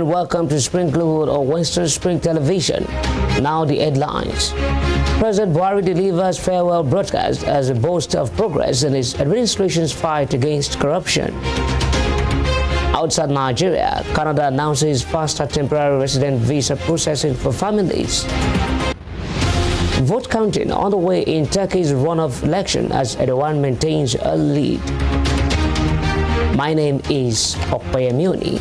welcome to Sprinklewood on Westernspring television. Now the headlines. President Buhari delivers farewell broadcast as a boast of progress in his administration's fight against corruption. Outside Nigeria, Canada announces faster temporary resident visa processing for families. Vote counting on the way in Turkey's runoff election as Erdogan maintains a lead. My name is Okpayamuni.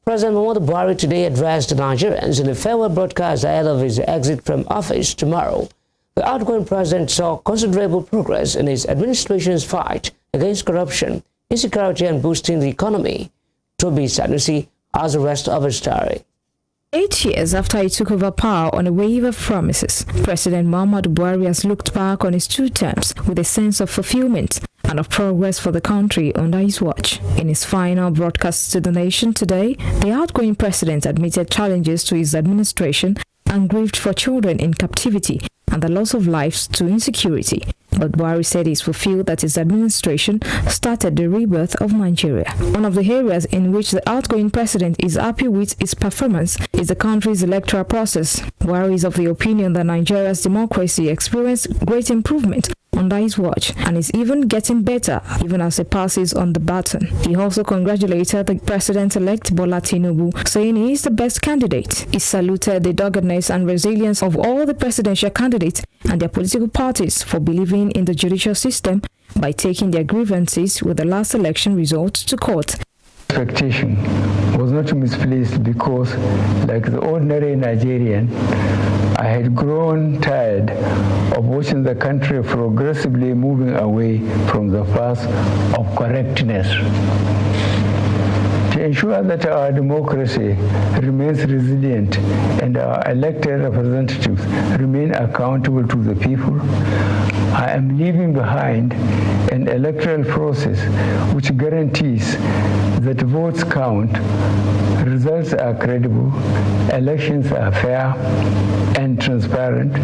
President Muhammadu Buhari today addressed the Nigerians in a farewell broadcast ahead of his exit from office tomorrow. The outgoing president saw considerable progress in his administration's fight against corruption, insecurity, and boosting the economy. Toby Sanusi has the rest of his story. 8 years after he took over power on a wave of promises, President Muhammadu Buhari has looked back on his 2 terms with a sense of fulfillment and of progress for the country under his watch. In his final broadcast to the nation today, the outgoing president admitted challenges to his administration and grieved for children in captivity and the loss of lives to insecurity. But Buhari said he's fulfilled that his administration started the rebirth of Nigeria. One of the areas in which the outgoing president is happy with its performance is the country's electoral process. Buhari is of the opinion that Nigeria's democracy experienced great improvement under his watch and is even getting better even as he passes on the baton. He also congratulated the president-elect Bola Tinubu, saying he is the best candidate. He saluted the doggedness and resilience of all the presidential candidates and their political parties for believing in the judicial system by taking their grievances with the last election results to court. Expectation was not misplaced because, like the ordinary Nigerian, I had grown tired of watching the country progressively moving away from the path of correctness. To ensure that our democracy remains resilient and our elected representatives remain accountable to the people, I am leaving behind an electoral process which guarantees that votes count, results are credible, elections are fair and transparent,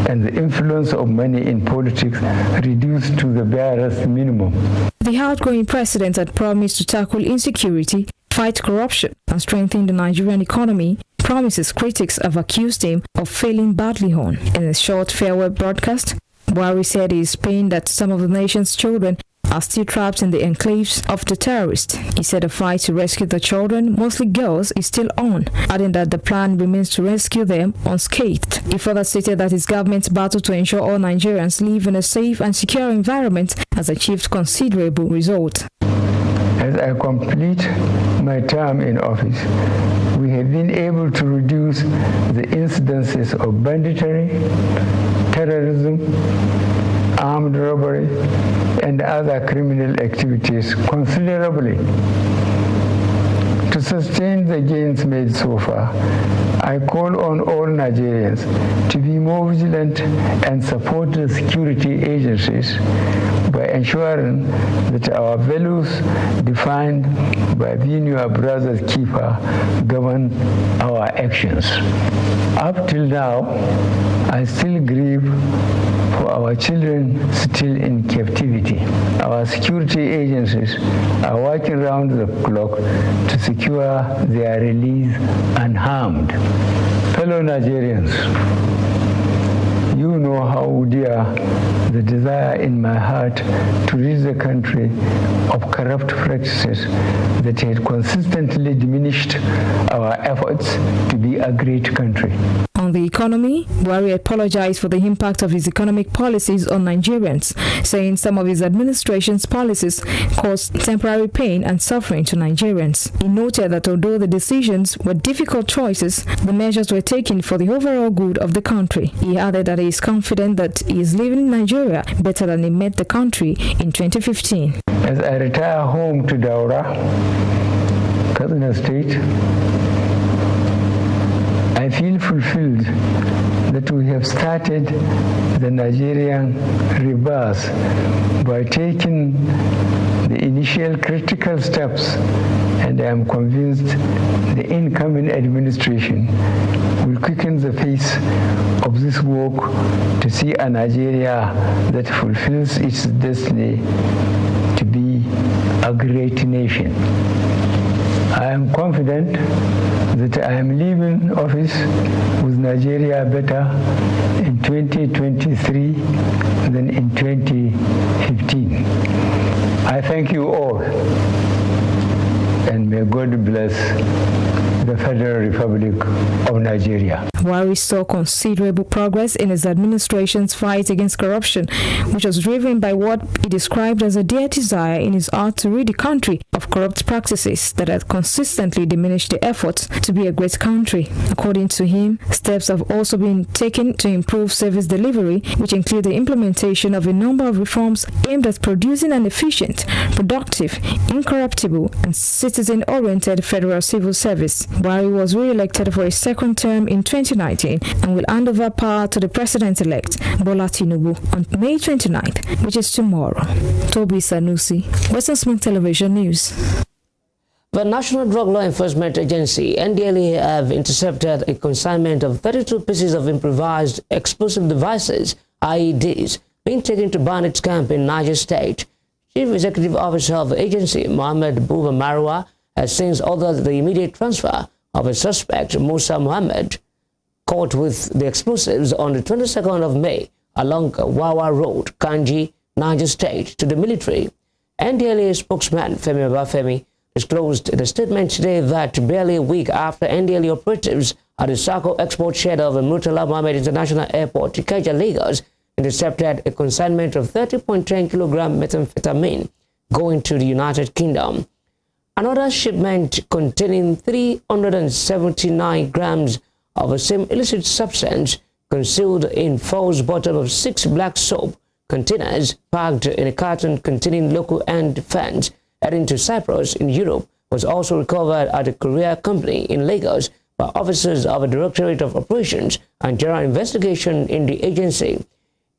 and the influence of money in politics reduced to the barest minimum. The outgoing president had promised to tackle insecurity, fight corruption, and strengthen the Nigerian economy, promises critics have accused him of failing badly on. In a short farewell broadcast, Buhari said he is pained that some of the nation's children are still trapped in the enclaves of the terrorists. He said the fight to rescue the children, mostly girls, is still on, adding that the plan remains to rescue them unscathed. He further stated that his government's battle to ensure all Nigerians live in a safe and secure environment has achieved considerable results. As I complete my term in office, we have been able to reduce the incidences of banditry, terrorism, armed robbery, and other criminal activities considerably. To sustain the gains made so far, I call on all Nigerians to be more vigilant and support the security agencies by ensuring that our values defined by being your brother's keeper govern our actions. Up till now, I still grieve for our children still in captivity. Our security agencies are working around the clock to secure their release unharmed. Fellow Nigerians, you know how dear the desire in my heart to rid the country of corrupt practices that had consistently diminished our efforts to be a great country. On the economy, Buhari apologized for the impact of his economic policies on Nigerians, saying some of his administration's policies caused temporary pain and suffering to Nigerians. He noted that although the decisions were difficult choices, the measures were taken for the overall good of the country. He added that he is confident that he is leaving Nigeria better than he met the country in 2015. As I retire home to Daura, Kaduna State, I feel fulfilled that we have started the Nigerian rebirth by taking the initial critical steps, and I am convinced the incoming administration will quicken the pace of this work to see a Nigeria that fulfills its destiny to be a great nation. I am confident that I am leaving office with Nigeria better in 2023 than in 2015. I thank you all, and may God bless the Federal Republic of Nigeria. Buhari saw considerable progress in his administration's fight against corruption, which was driven by what he described as a dear desire in his heart to rid the country of corrupt practices that had consistently diminished the efforts to be a great country. According to him, steps have also been taken to improve service delivery, which include the implementation of a number of reforms aimed at producing an efficient, productive, incorruptible, and citizen-oriented federal civil service. Buhari was re-elected for a second term in 2019 and will hand over power to the president-elect, Bola Tinubu, on May 29th, which is tomorrow. Toby Sanusi, Westernspring Television News. The National Drug Law Enforcement Agency, NDLEA, have intercepted a consignment of 32 pieces of improvised explosive devices, IEDs, being taken to bandits camp in Niger State. Chief Executive Officer of the agency, Mohammed Buba Marwa, has since ordered the immediate transfer of a suspect, Musa Mohammed, caught with the explosives on the 22nd of May along Wawa Road, Kanji, Niger State, to the military. NDLEA spokesman Femi Babafemi disclosed in a statement today that barely a week after NDLEA operatives at the Sako export shed of the Murtala Mohammed International Airport, Ikeja, Lagos, intercepted a consignment of 30.10 kilogram methamphetamine going to the United Kingdom. Another shipment containing 379 grams of the same illicit substance concealed in false bottom of 6 black soap containers packed in a carton containing local and defense heading to Cyprus in Europe was also recovered at a courier company in Lagos by officers of the Directorate of Operations and General Investigation in the agency.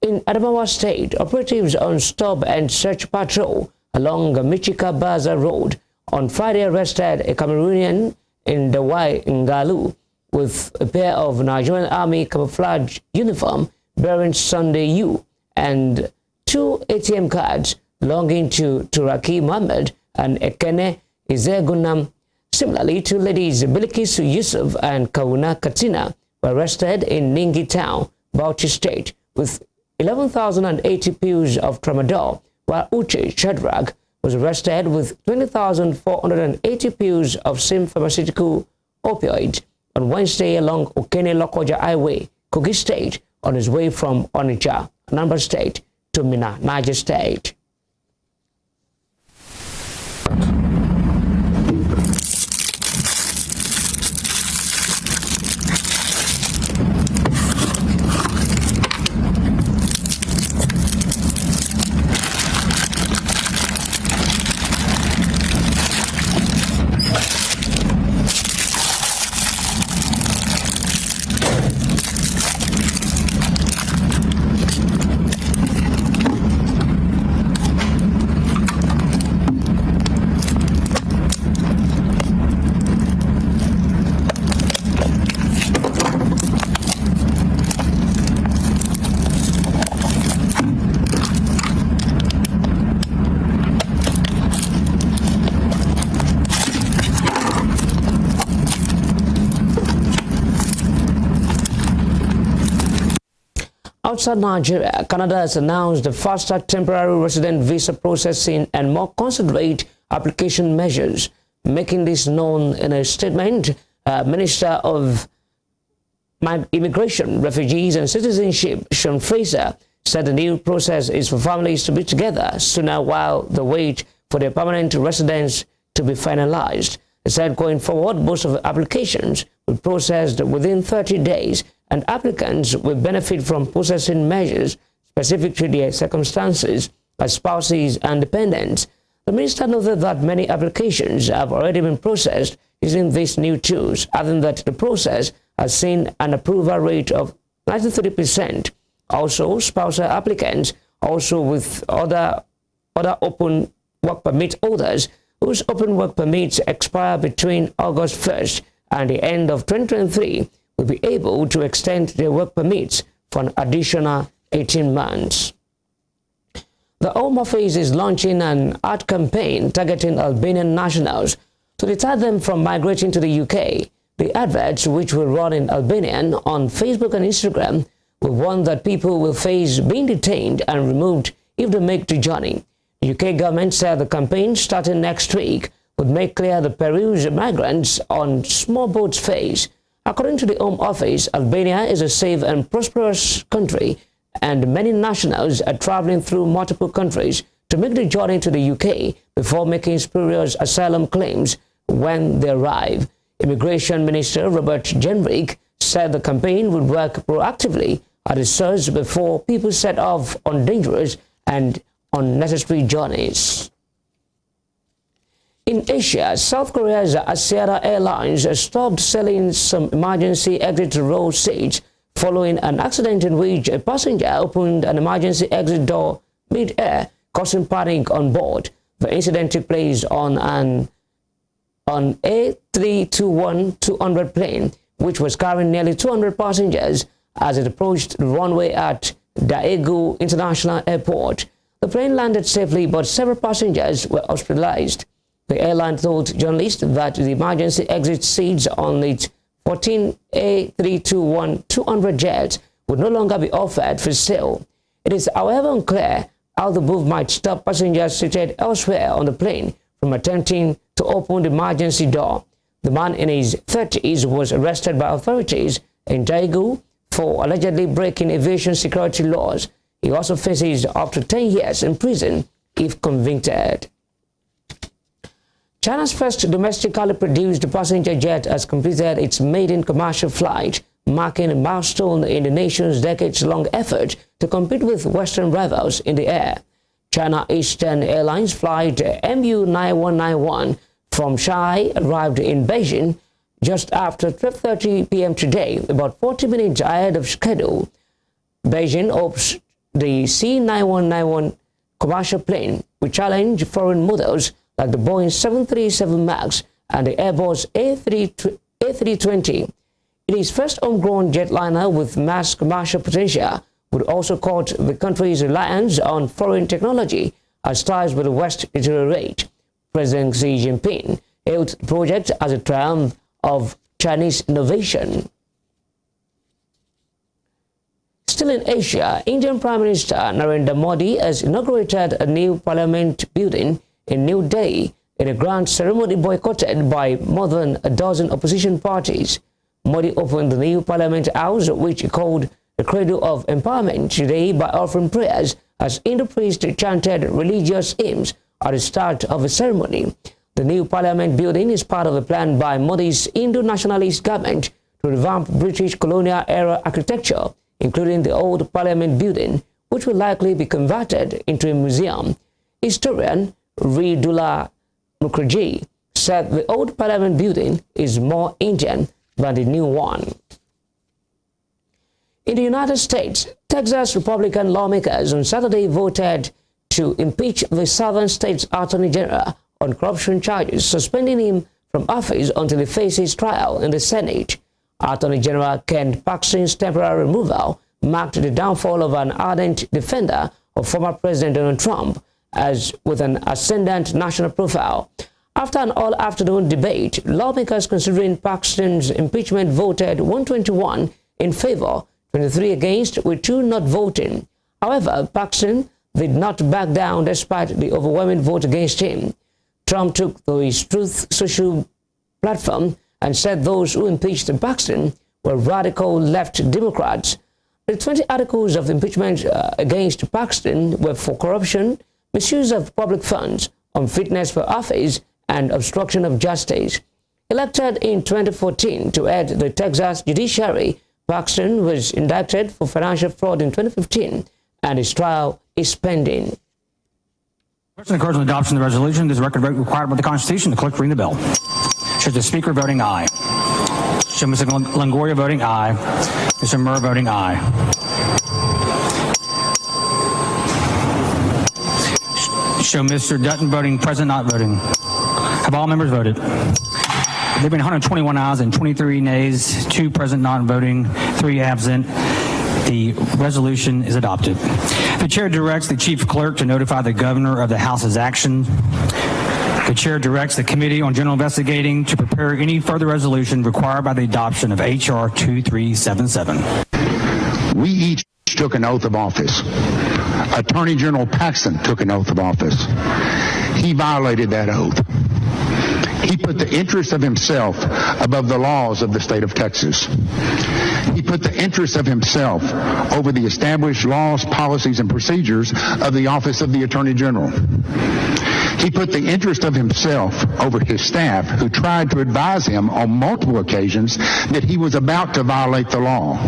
In Adamawa State, operatives on stop and search patrol along Michika Baza Road on Friday arrested a Cameroonian in Dawai Ngalu with a pair of Nigerian Army camouflage uniform bearing Sunday U and 2 ATM cards belonging to Turaki Mohammed and Ekene Izegunam. Similarly, 2 ladies, Bilikisu Yusuf and Kauna Katina, were arrested in Ningi Town, Bauchi State, with 11,080 pills of tramadol, while Uche Shadrach was arrested with 20,480 pills of same pharmaceutical opioid on Wednesday along Okene-Lokoja Highway, Kogi State, on his way from Onitsha, Anambra State, to Minna, Niger State. Outside Nigeria, Canada has announced the faster temporary resident visa processing and more considerate application measures. Making this known in a statement, Minister of Immigration, Refugees and Citizenship, Sean Fraser, said the new process is for families to be together sooner while they wait for their permanent residence to be finalized. He said going forward, most of the applications will be processed within 30 days, and applicants will benefit from processing measures specific to their circumstances as spouses and dependents. The minister noted that many applications have already been processed using these new tools, adding that the process has seen an approval rate of 93%. Also, spousal applicants, also with other open work permit holders whose open work permits expire between August 1st and the end of 2023, will be able to extend their work permits for an additional 18 months. The Home Office is launching an ad campaign targeting Albanian nationals to deter them from migrating to the UK. The adverts, which will run in Albanian on Facebook and Instagram, will warn that people will face being detained and removed if they make the journey. The UK government said the campaign, starting next week, would make clear the perils migrants on small boats face. According to the Home Office, Albania is a safe and prosperous country, and many nationals are traveling through multiple countries to make the journey to the UK before making spurious asylum claims when they arrive. Immigration Minister Robert Jenrick said the campaign would work proactively at the source before people set off on dangerous and unnecessary journeys. In Asia, South Korea's Asiana Airlines stopped selling some emergency exit row seats following an accident in which a passenger opened an emergency exit door mid-air, causing panic on board. The incident took place on an A321-200 plane, which was carrying nearly 200 passengers as it approached the runway at Daegu International Airport. The plane landed safely, but several passengers were hospitalized. The airline told journalists that the emergency exit seats on its 14 A321-200 jets would no longer be offered for sale. It is, however, unclear how the move might stop passengers seated elsewhere on the plane from attempting to open the emergency door. The man in his 30s was arrested by authorities in Daegu for allegedly breaking aviation security laws. He also faces up to 10 years in prison if convicted. China's first domestically produced passenger jet has completed its maiden commercial flight, marking a milestone in the nation's decades-long effort to compete with Western rivals in the air. China Eastern Airlines flight MU9191 from Shanghai arrived in Beijing just after 12:30 p.m. today, about 40 minutes ahead of schedule. Beijing hopes the C9191 commercial plane will challenge foreign models like the Boeing 737 MAX and the Airbus A320. It is first homegrown jetliner with mass commercial potential, would also cut the country's reliance on foreign technology as ties with the West deteriorate. President Xi Jinping hailed the project as a triumph of Chinese innovation. Still in Asia, Indian Prime Minister Narendra Modi has inaugurated a new parliament building in New Delhi in a grand ceremony boycotted by more than a dozen opposition parties. Modi opened the new Parliament House, which he called the cradle of empowerment, today by offering prayers as Hindu priests chanted religious hymns at the start of the ceremony. The new Parliament building is part of a plan by Modi's Hindu nationalist government to revamp British colonial-era architecture, including the old Parliament building, which will likely be converted into a museum. Historian Ridula Mukherjee said the old Parliament building is more Indian than the new one. In the United States, Texas Republican lawmakers on Saturday voted to impeach the Southern State's Attorney General on corruption charges, suspending him from office until he faces trial in the Senate. Attorney General Ken Paxton's temporary removal marked the downfall of an ardent defender of former President Donald Trump, as with an ascendant national profile. After an all-afternoon debate, lawmakers considering Paxton's impeachment voted 121 in favor, 23 against, with 2 not voting. However, Paxton did not back down despite the overwhelming vote against him. Trump took to his Truth Social platform and said those who impeached Paxton were radical left Democrats. The 20 articles of impeachment against Paxton were for corruption, misuse of public funds, unfitness for office, and obstruction of justice. Elected in 2014 to head the Texas judiciary, Paxton was indicted for financial fraud in 2015, and his trial is pending. Question occurs on adoption of the resolution. This record vote required by the Constitution. The clerk ring the bell. Shows the Speaker voting aye. Show Mr. Longoria voting aye. Mr. Murr voting aye. Show Mr. Dutton voting present, not voting. Have all members voted? There have been 121 ayes and 23 nays, 2 present, not voting, 3 absent. The resolution is adopted. The chair directs the chief clerk to notify the governor of the House's action. The chair directs the Committee on General Investigating to prepare any further resolution required by the adoption of H.R. 2377. We each took an oath of office. Attorney General Paxton took an oath of office. He violated that oath. He put the interest of himself above the laws of the state of Texas. He put the interest of himself over the established laws, policies, and procedures of the Office of the Attorney General. He put the interest of himself over his staff, who tried to advise him on multiple occasions that he was about to violate the law.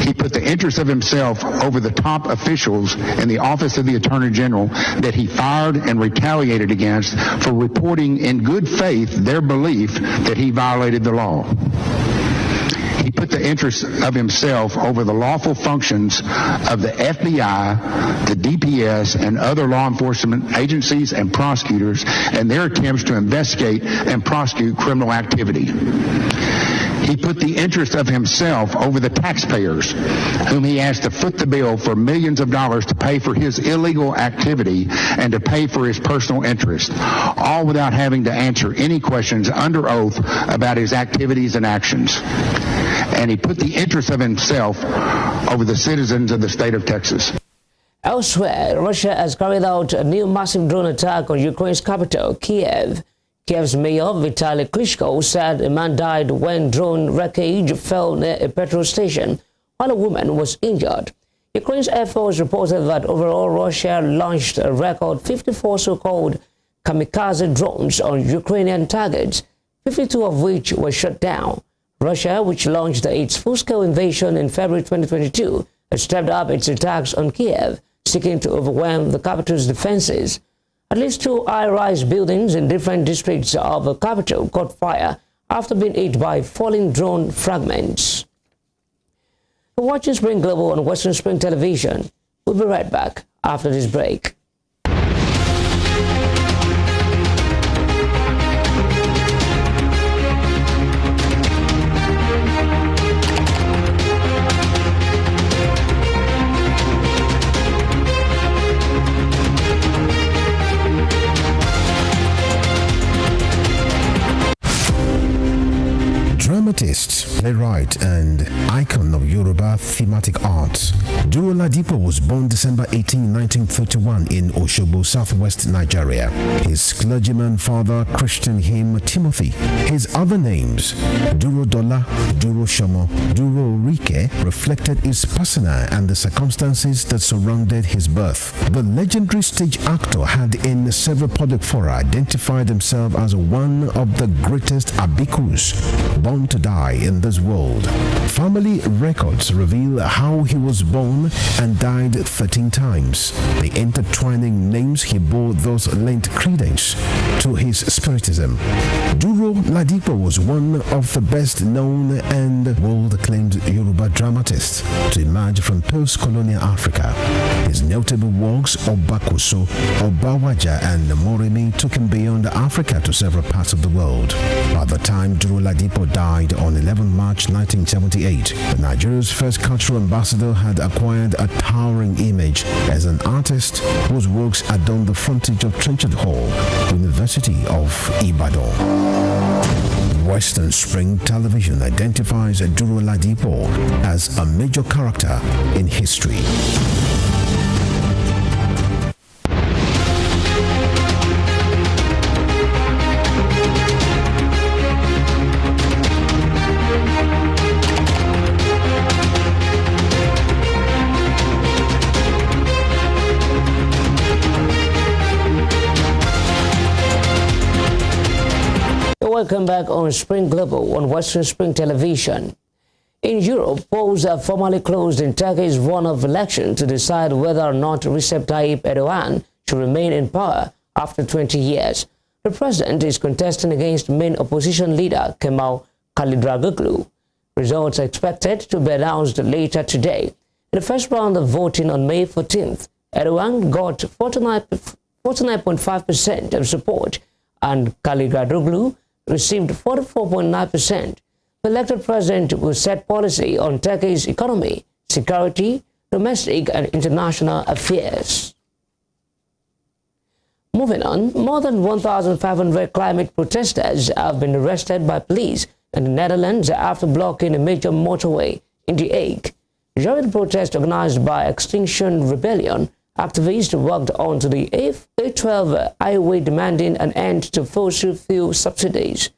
He put the interest of himself over the top officials in the Office of the Attorney General that he fired and retaliated against for reporting in good faith their belief that he violated the law. He put the interest of himself over the lawful functions of the FBI, the DPS, and other law enforcement agencies and prosecutors and their attempts to investigate and prosecute criminal activity. He put the interest of himself over the taxpayers, whom he asked to foot the bill for millions of dollars to pay for his illegal activity and to pay for his personal interest, all without having to answer any questions under oath about his activities and actions. And he put the interest of himself over the citizens of the state of Texas. Elsewhere, Russia has carried out a new massive drone attack on Ukraine's capital, Kiev. Kiev's mayor, Vitaly Klitschko, said a man died when drone wreckage fell near a petrol station, while a woman was injured. Ukraine's Air Force reported that overall Russia launched a record 54 so-called kamikaze drones on Ukrainian targets, 52 of which were shot down. Russia, which launched its full-scale invasion in February 2022, has stepped up its attacks on Kiev, seeking to overwhelm the capital's defenses. At least 2 high-rise buildings in different districts of the capital caught fire after being hit by falling drone fragments. You're watching Spring Global on Westernspring Television. We'll be right back after this break. Dramatist, playwright, and icon of Yoruba thematic arts, Duro Ladipo was born December 18, 1931 in Osogbo, southwest Nigeria. His clergyman father christened him Timothy. His other names, Duro Dola, Duro Shomo, Duro Rike, reflected his persona and the circumstances that surrounded his birth. The legendary stage actor had in several public fora identified himself as one of the greatest abikus born to die in this world. Family records reveal how he was born and died 13 times. The intertwining names he bore thus lent credence to his spiritism. Duro Ladipo was one of the best known and world-acclaimed Yoruba dramatists to emerge from post-colonial Africa. His notable works, Obakoso, Obawaja, and Moremi, took him beyond Africa to several parts of the world. By the time Duro Ladipo died on 11 March 1978, Nigeria's first cultural ambassador had acquired a towering image as an artist whose works adorn the frontage of Trenchard Hall, University of Ibadan. Westernspring Television identifies Duro Ladipo as a major character in history. Welcome back on Spring Global on Westernspring Television. In Europe, polls are formally closed in Turkey's run-off election to decide whether or not Recep Tayyip Erdogan should remain in power after 20 years. The president is contesting against main opposition leader Kemal Kılıçdaroğlu. Results are expected to be announced later today. In the first round of voting on May 14th, Erdogan got 49.5% of support and Kılıçdaroğlu received 44.9%. The elected president will set policy on Turkey's economy, security, domestic and international affairs. Moving on, more than 1,500 climate protesters have been arrested by police in the Netherlands after blocking a major motorway in The Hague. During the protest organized by Extinction Rebellion, activists worked onto the A12 highway demanding an end to fossil fuel subsidies.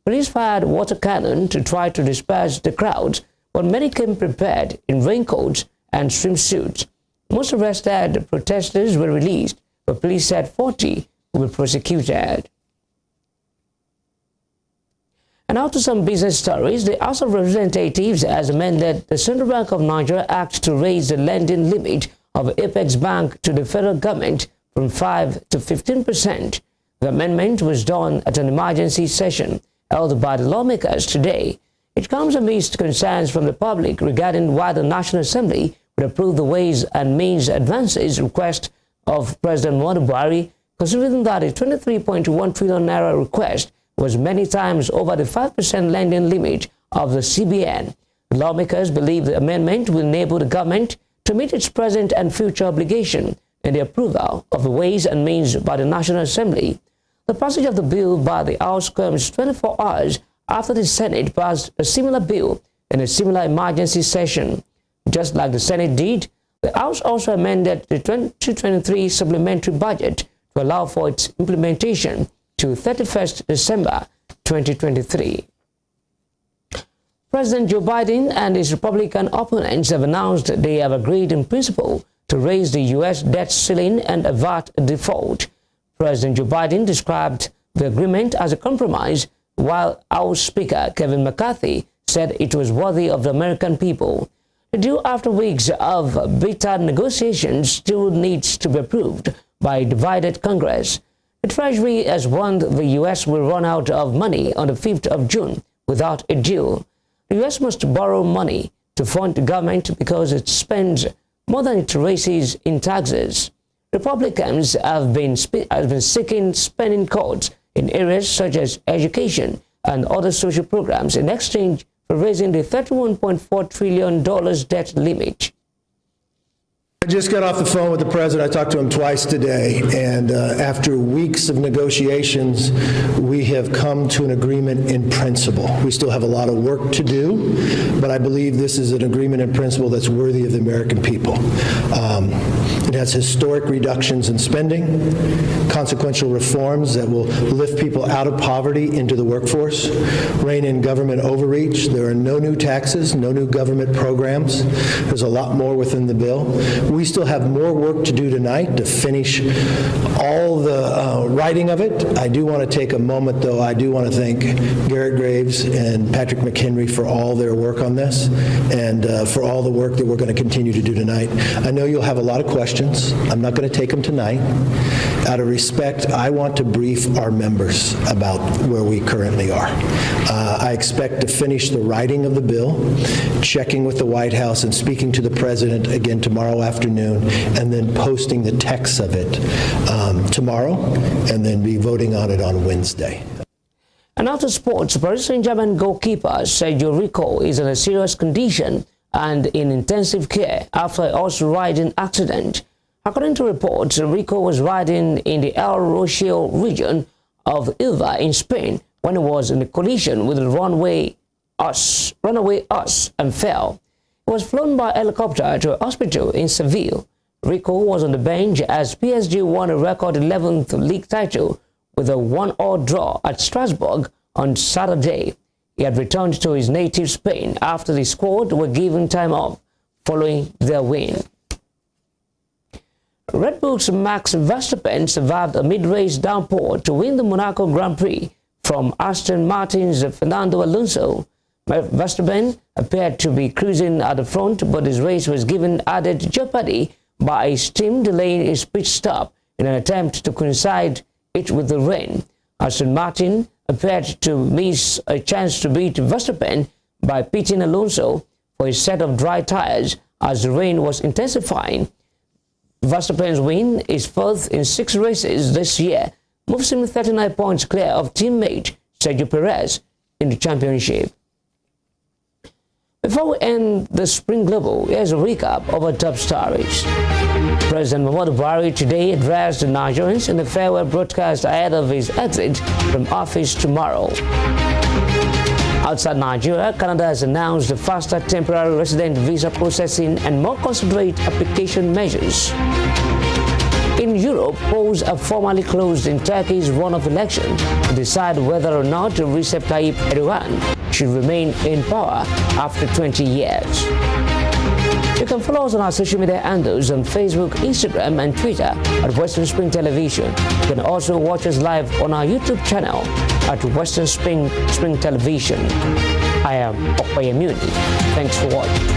Police fired water cannon to try to disperse the crowds, but many came prepared in raincoats and swimsuits. Most arrested protesters were released, but police said 40 will be prosecuted. And now to some business stories. The House of Representatives has amended the Central Bank of Nigeria Act to raise the lending limit of Apex Bank to the federal government from 5 to 15%. The amendment was done at an emergency session held by the lawmakers today. It comes amidst concerns from the public regarding why the National Assembly would approve the Ways and Means Advances request of President Muhammadu Buhari, considering that a 23.1 trillion naira request was many times over the 5% lending limit of the CBN. The lawmakers believe the amendment will enable the government to meet its present and future obligation in the approval of the Ways and Means by the National Assembly. The passage of the bill by the House comes 24 hours after the Senate passed a similar bill in a similar emergency session. Just like the Senate did, the House also amended the 2023 supplementary budget to allow for its implementation to 31st December 2023. President Joe Biden and his Republican opponents have announced that they have agreed in principle to raise the U.S. debt ceiling and avert default. President Joe Biden described the agreement as a compromise, while House Speaker Kevin McCarthy said it was worthy of the American people. The deal, after weeks of bitter negotiations, still needs to be approved by a divided Congress. The Treasury has warned the U.S. will run out of money on the 5th of June without a deal. The U.S. must borrow money to fund the government because it spends more than it raises in taxes. Republicans have been seeking spending cuts in areas such as education and other social programs in exchange for raising the $31.4 trillion debt limit. I just got off the phone with the president. I talked to him twice today, and after weeks of negotiations, we have come to an agreement in principle. We still have a lot of work to do, but I believe this is an agreement in principle that's worthy of the American people. It has historic reductions in spending, consequential reforms that will lift people out of poverty into the workforce, rein in government overreach. There are no new taxes, no new government programs. There's a lot more within the bill. We still have more work to do tonight to finish all the writing of it. I do want to take a moment, though. I do want to thank Garrett Graves and Patrick McHenry for all their work on this and for all the work that we're going to continue to do tonight. I know you'll have a lot of questions. I'm not going to take them tonight. Out of respect, I want to brief our members about where we currently are. I expect to finish the writing of the bill, checking with the White House and speaking to the president again tomorrow afternoon, and then posting the text of it tomorrow, and then be voting on it on Wednesday. And after sports, Paris Saint-Germain goalkeeper Sergio Rico is in a serious condition and in intensive care after a horse riding accident. According to reports, Rico was riding in the El Rocio region of Ilva in Spain when he was in a collision with a runaway horse and fell. He was flown by helicopter to a hospital in Seville. Rico was on the bench as PSG won a record 11th league title with a 1-1 draw at Strasbourg on Saturday. He had returned to his native Spain after the squad were given time off following their win. Red Bull's Max Verstappen survived a mid-race downpour to win the Monaco Grand Prix from Aston Martin's Fernando Alonso. Verstappen appeared to be cruising at the front, but his race was given added jeopardy by his team delaying his pit stop in an attempt to coincide it with the rain. Aston Martin appeared to miss a chance to beat Verstappen by pitting Alonso for a set of dry tires as the rain was intensifying. Verstappen's win is fourth in 6 races this year, moves him 39 points clear of teammate Sergio Perez in the championship. Before we end the Spring Global, here's a recap of our top stories. President Muhammadu Buhari today addressed the Nigerians in the farewell broadcast ahead of his exit from office tomorrow. Outside Nigeria, Canada has announced the faster temporary resident visa processing and more considerate application measures. In Europe, polls are formally closed in Turkey's runoff election to decide whether or not Recep Tayyip Erdogan should remain in power after 20 years. You can follow us on our social media handles on Facebook, Instagram, and Twitter at Westernspring Television. You can also watch us live on our YouTube channel at Westernspring Television. I am Okpayemuni. Thanks for watching.